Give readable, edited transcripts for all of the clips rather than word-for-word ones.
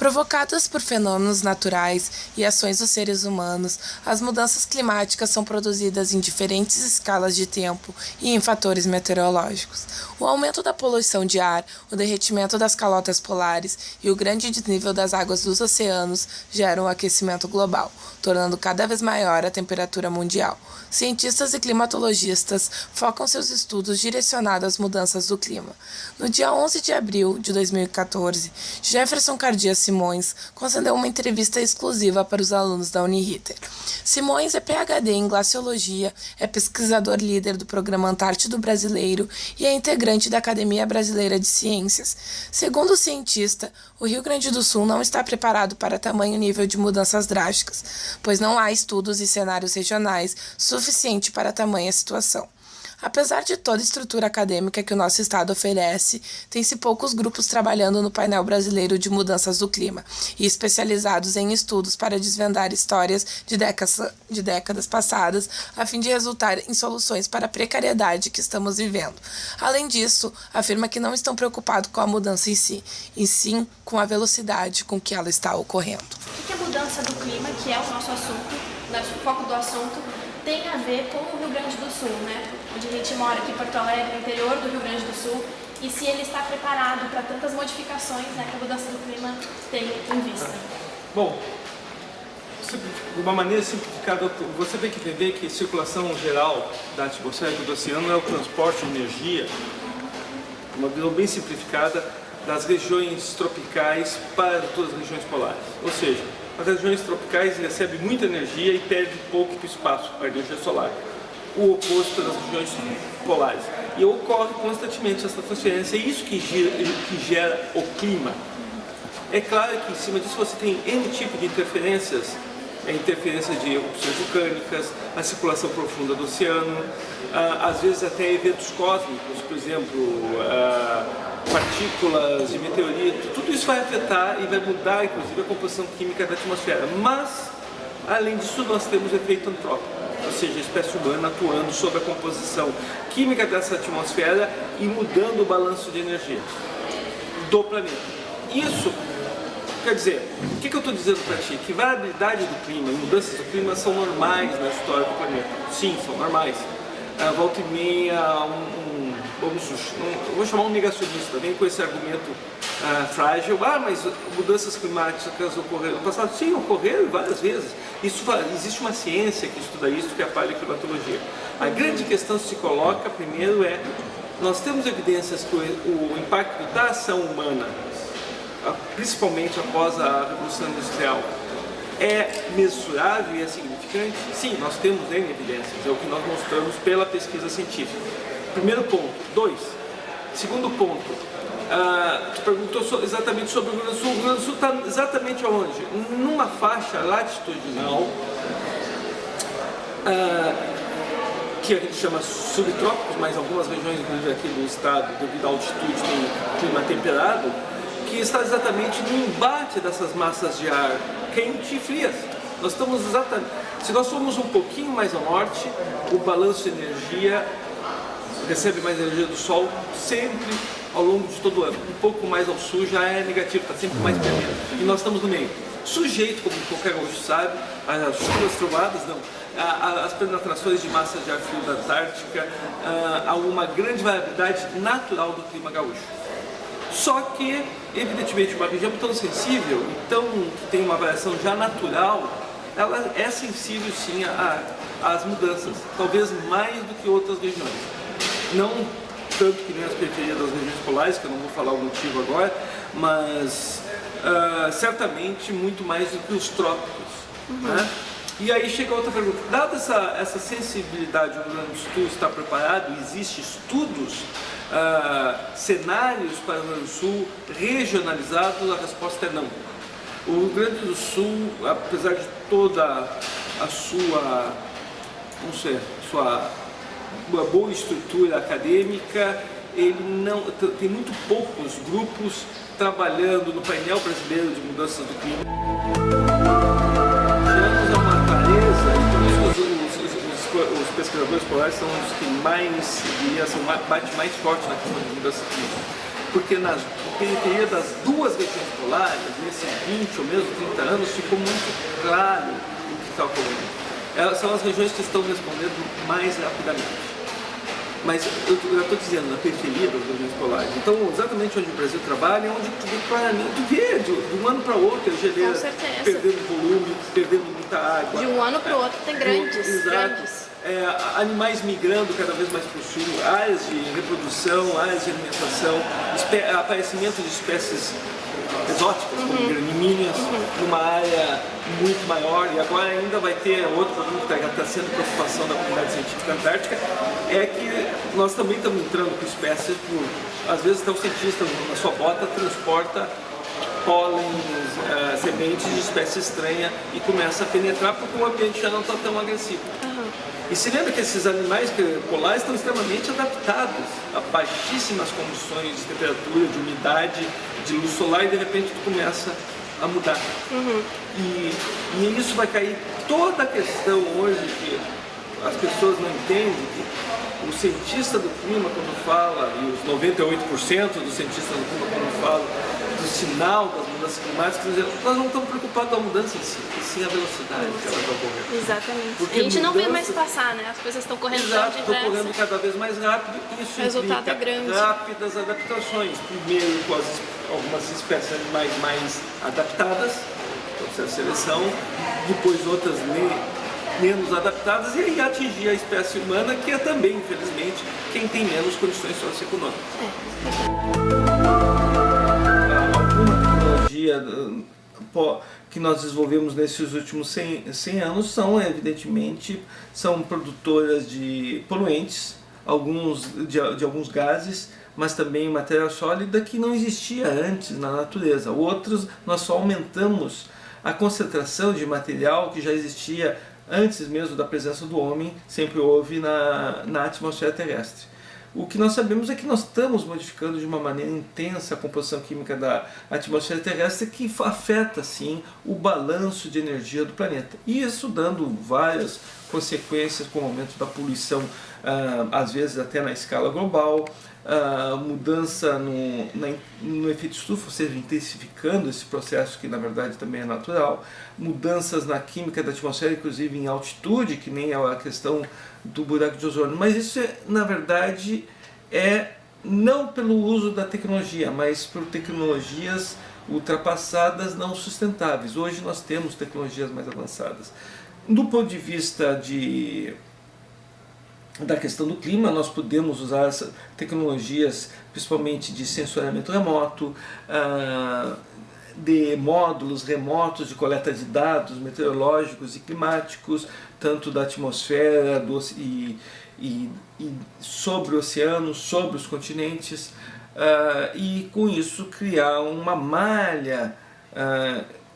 Provocadas por fenômenos naturais e ações dos seres humanos, as mudanças climáticas são produzidas em diferentes escalas de tempo e em fatores meteorológicos. O aumento da poluição de ar, o derretimento das calotas polares e o grande desnível das águas dos oceanos geram o aquecimento global, tornando cada vez maior a temperatura mundial. Cientistas e climatologistas focam seus estudos direcionados às mudanças do clima. No dia 11 de abril de 2014, Jefferson Cardia Simões concedeu uma entrevista exclusiva para os alunos da Uniriter. Simões é PhD em Glaciologia, é pesquisador líder do Programa Antártido Brasileiro e é integrante da Academia Brasileira de Ciências. Segundo o cientista, o Rio Grande do Sul não está preparado para tamanho nível de mudanças drásticas, pois não há estudos e cenários regionais suficientes para tamanha situação. Apesar de toda a estrutura acadêmica que o nosso estado oferece, tem-se poucos grupos trabalhando no painel brasileiro de mudanças do clima e especializados em estudos para desvendar histórias de décadas passadas a fim de resultar em soluções para a precariedade que estamos vivendo. Além disso, afirma que não estão preocupados com a mudança em si, e sim com a velocidade com que ela está ocorrendo. O que a mudança do clima, que é o nosso assunto, o foco do assunto, tem a ver com o Rio Grande do Sul, né? Onde a gente mora aqui em Porto Alegre, no interior do Rio Grande do Sul, e se ele está preparado para tantas modificações, né, que a mudança do clima tem em vista. Bom, de uma maneira simplificada, você tem que entender que a circulação geral da atmosfera e do oceano é o transporte de energia, uma visão bem simplificada, das regiões tropicais para todas as regiões polares. Ou seja, as regiões tropicais recebem muita energia e perdem pouco para o espaço, para a energia solar. O oposto das regiões polares. E ocorre constantemente essa transferência, é isso que gera o clima. É claro que em cima disso você tem N tipo de interferências, a interferência de erupções vulcânicas, a circulação profunda do oceano, às vezes até eventos cósmicos, por exemplo, partículas de meteorito, tudo isso vai afetar e vai mudar, inclusive, a composição química da atmosfera. Mas, além disso, nós temos efeito antrópico, ou seja, a espécie humana atuando sobre a composição química dessa atmosfera e mudando o balanço de energia do planeta. Isso, quer dizer, o que eu estou dizendo para ti? Que variabilidade do clima e mudanças do clima são normais na história do planeta. Sim, são normais. Volta e meia, eu vou chamar um negacionista, vem com esse argumento frágil, mas mudanças climáticas ocorreram no passado. Sim, ocorreram várias vezes. Existe uma ciência que estuda isso, que é a paleoclimatologia. A grande questão que se coloca, primeiro, nós temos evidências que o impacto da ação humana, principalmente após a Revolução Industrial, é mensurável e é significante? Sim, nós temos N evidências, é o que nós mostramos pela pesquisa científica. Primeiro ponto. 2. Segundo ponto, tu perguntou exatamente sobre o Rio Grande do Sul. O Rio Grande do Sul está exatamente onde? Numa faixa latitudinal que a gente chama subtrópicos, mas algumas regiões, inclusive aqui do estado, devido à altitude, tem clima temperado, que está exatamente no embate dessas massas de ar quente e frias. Nós estamos exatamente... Se nós formos um pouquinho mais ao norte, o balanço de energia recebe mais energia do Sol sempre ao longo de todo o ano. Um pouco mais ao sul já é negativo, está sempre mais perdendo. E nós estamos no meio. Sujeito, como qualquer gaúcho sabe, as chuvas trovadas, as penetrações de massas de ar frio da Antártica, há uma grande variabilidade natural do clima gaúcho. Só que, evidentemente, uma região tão sensível, então que tem uma variação já natural, ela é sensível sim às mudanças, talvez mais do que outras regiões. Não tanto que nem as periferias das regiões polares, que eu não vou falar o motivo agora, mas certamente muito mais do que os trópicos. Né? E aí chega outra pergunta. Dada essa sensibilidade, o Rio Grande do Sul está preparado? Existem estudos, cenários para o Rio Grande do Sul regionalizados? A resposta é não. O Rio Grande do Sul, apesar de toda a sua, uma boa estrutura acadêmica, ele não tem muito poucos grupos trabalhando no painel brasileiro de mudanças do clima. Tivemos uma clareza, e por isso os pesquisadores polares são os que mais, batem mais forte na questão de mudança do clima. porque na periferia das duas regiões polares, nesses 20 ou mesmo 30 anos, ficou muito claro o que está ocorrendo. São as regiões que estão respondendo mais rapidamente. Mas eu estou dizendo, na periferia das regiões polares. Então, exatamente onde o Brasil trabalha, é onde tu vê claramente, de um ano para o outro, a geleira perdendo volume, perdendo muita água. De um ano para o outro tem grandes. Animais migrando cada vez mais para o sul, áreas de reprodução, áreas de alimentação, aparecimento de espécies exóticas, como gramíneas, numa área muito maior. E agora ainda vai ter outro problema que está sendo preocupação da comunidade científica antártica, é que nós também estamos entrando com espécies, às vezes até o cientista na sua bota transporta pólen, sementes de espécie estranha e começa a penetrar porque o ambiente já não está tão agressivo. E se lembra que esses animais polares estão extremamente adaptados a baixíssimas condições de temperatura, de umidade, de luz solar, e de repente tu começa a mudar. E isso vai cair toda a questão hoje que as pessoas não entendem, que o cientista do clima quando fala, e os 98% dos cientistas do clima quando falam do sinal das mudanças climáticas, nós não estamos preocupados com a mudança em si, e sim a velocidade que ela está ocorrendo. Exatamente. Porque a gente não vê mais passar, né? As coisas estão correndo tão depressa. Estão correndo cada vez mais rápido, e isso o resultado implica é grande. Rápidas adaptações. Primeiro com algumas espécies animais mais adaptadas, processo de seleção, depois outras menos adaptadas, e aí atingir a espécie humana, que é também, infelizmente, quem tem menos condições socioeconômicas. Alguma tecnologia que nós desenvolvemos nesses últimos 100 anos são produtoras de poluentes, de alguns gases, mas também matéria sólida que não existia antes na natureza. Outros, nós só aumentamos a concentração de material que já existia antes mesmo da presença do homem, sempre houve na atmosfera terrestre. O que nós sabemos é que nós estamos modificando de uma maneira intensa a composição química da atmosfera terrestre, que afeta, sim, o balanço de energia do planeta. E isso dando várias consequências, como o aumento da poluição, às vezes até na escala global, mudança no efeito estufa, ou seja, intensificando esse processo que na verdade também é natural, mudanças na química da atmosfera, inclusive em altitude, que nem a questão do buraco de ozônio. Mas isso, na verdade, é não pelo uso da tecnologia, mas por tecnologias ultrapassadas, não sustentáveis. Hoje nós temos tecnologias mais avançadas. Do ponto de vista da questão do clima, nós podemos usar essas tecnologias, principalmente de sensoriamento remoto, de módulos remotos de coleta de dados meteorológicos e climáticos, tanto da atmosfera e sobre o oceano, sobre os continentes, e com isso criar uma malha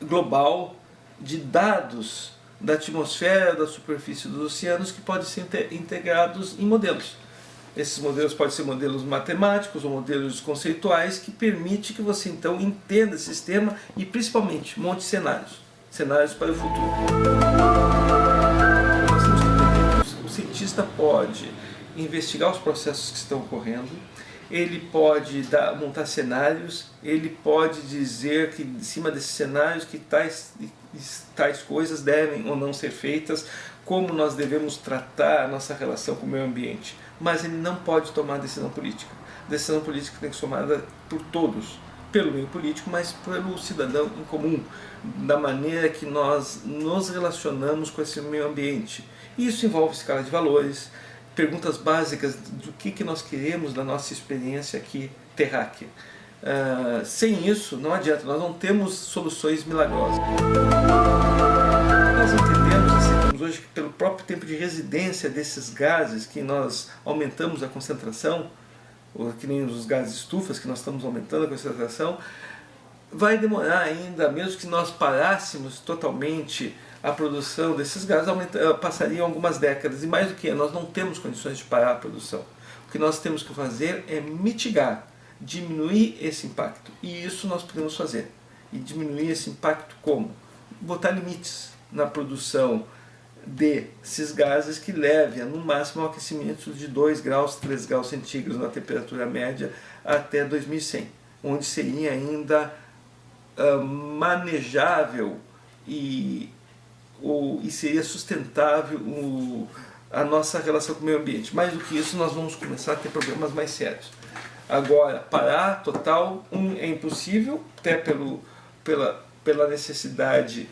global de dados da atmosfera, da superfície dos oceanos, que podem ser integrados em modelos. Esses modelos podem ser modelos matemáticos ou modelos conceituais, que permite que você então entenda esse sistema e principalmente monte cenários para o futuro. Nós temos que entender que o cientista pode investigar os processos que estão ocorrendo, ele pode montar cenários, ele pode dizer que em cima desses cenários que tais coisas devem ou não ser feitas, como nós devemos tratar a nossa relação com o meio ambiente, mas ele não pode tomar decisão política. Decisão política tem que ser tomada por todos, pelo meio político, mas pelo cidadão em comum, da maneira que nós nos relacionamos com esse meio ambiente. Isso envolve escala de valores, perguntas básicas do que nós queremos da nossa experiência aqui terráquea. Sem isso, não adianta, nós não temos soluções milagrosas. Nós entendemos, aceitamos hoje que pelo próprio tempo de residência desses gases, que nós aumentamos a concentração, ou que nem os gases estufas, que nós estamos aumentando a concentração, vai demorar ainda, mesmo que nós parássemos totalmente a produção desses gases, passariam algumas décadas, e mais do que nós não temos condições de parar a produção. O que nós temos que fazer é mitigar, diminuir esse impacto, e isso nós podemos fazer. E diminuir esse impacto como? Botar limites na produção desses gases que levem no máximo ao aquecimento de 2 graus, 3 graus centígrados na temperatura média até 2100, onde seria ainda manejável e seria sustentável a nossa relação com o meio ambiente. Mais do que isso, nós vamos começar a ter problemas mais sérios. Agora, parar total é impossível, até pela necessidade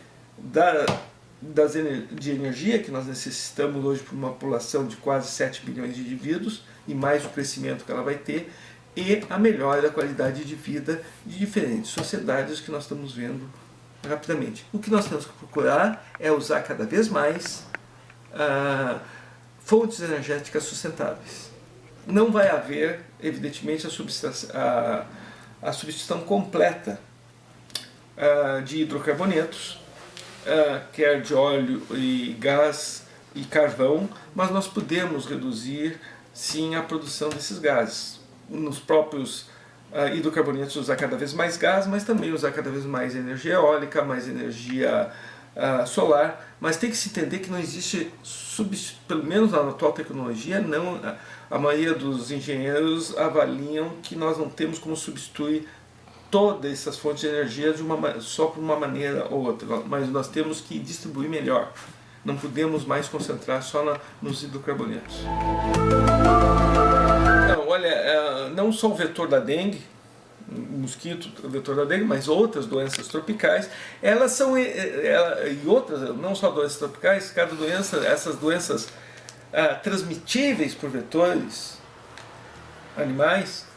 de energia que nós necessitamos hoje para uma população de quase 7 bilhões de indivíduos, e mais o crescimento que ela vai ter, e a melhora da qualidade de vida de diferentes sociedades que nós estamos vendo rapidamente. O que nós temos que procurar é usar cada vez mais fontes energéticas sustentáveis. Não vai haver, evidentemente, a substituição completa de hidrocarbonetos, quer de óleo e gás e carvão, mas nós podemos reduzir sim a produção desses gases. Nos próprios hidrocarbonetos usar cada vez mais gás, mas também usar cada vez mais energia eólica, mais energia solar, mas tem que se entender que não existe, pelo menos na atual tecnologia, a maioria dos engenheiros avaliam que nós não temos como substituir todas essas fontes de energia só por uma maneira ou outra, mas nós temos que distribuir melhor. Não podemos mais concentrar só nos hidrocarbonetos. Então, olha, não só o vetor da dengue, o mosquito, o vetor da dengue, mas outras doenças tropicais, elas são, e outras, não só doenças tropicais, cada doença, essas doenças transmitíveis por vetores animais,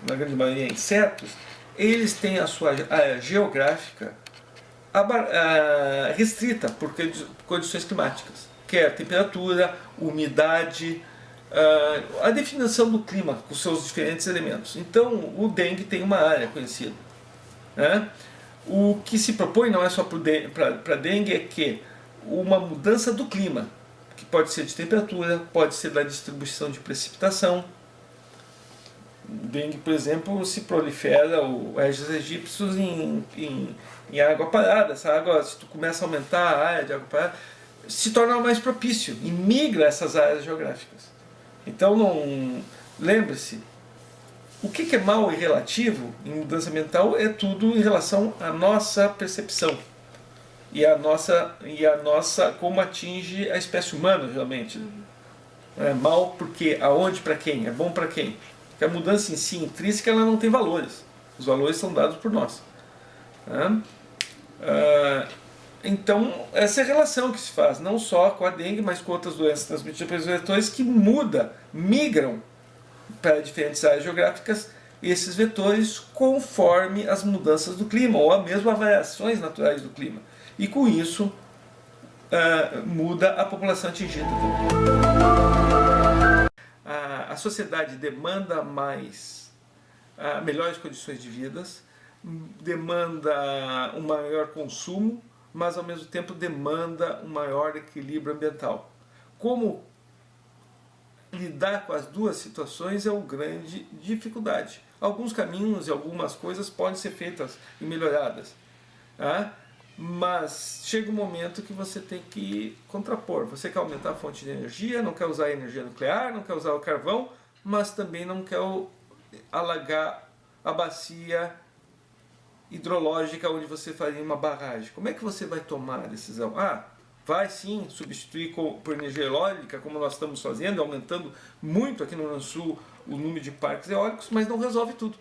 na grande maioria insetos, eles têm a sua área geográfica restrita por condições climáticas, quer temperatura, umidade, a definição do clima com seus diferentes elementos. Então o dengue tem uma área conhecida, né? O que se propõe não é só para dengue, é que uma mudança do clima, que pode ser de temperatura, pode ser da distribuição de precipitação. Dengue, por exemplo, se prolifera o Aedes aegypti em água parada. Essa água, se tu começa a aumentar a área de água parada, se torna mais propício e migra essas áreas geográficas. Então, lembre-se, o que é mal e relativo em mudança ambiental é tudo em relação à nossa percepção e a nossa como atinge a espécie humana, realmente. É mal porque aonde, para quem, é bom para quem. Porque a mudança em si, intrínseca, ela não tem valores. Os valores são dados por nós. Então, essa é a relação que se faz, não só com a dengue, mas com outras doenças transmitidas pelos vetores que migram para diferentes áreas geográficas, esses vetores conforme as mudanças do clima, ou mesmo as variações naturais do clima. E com isso, muda a população atingida. A sociedade demanda melhores condições de vida, demanda um maior consumo, mas ao mesmo tempo demanda um maior equilíbrio ambiental. Como lidar com as duas situações é uma grande dificuldade. Alguns caminhos e algumas coisas podem ser feitas e melhoradas, mas chega um momento que você tem que contrapor. Você quer aumentar a fonte de energia, não quer usar a energia nuclear, não quer usar o carvão, mas também não quer alagar a bacia hidrológica onde você faria uma barragem. Como é que você vai tomar a decisão? Vai sim substituir por energia eólica, como nós estamos fazendo, aumentando muito aqui no Rio Grande do Sul o número de parques eólicos, mas não resolve tudo,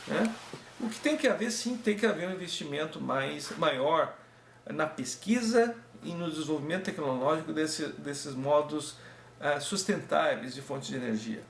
né? O que tem que haver, sim, tem que haver um investimento maior na pesquisa e no desenvolvimento tecnológico desses modos sustentáveis de fontes de energia.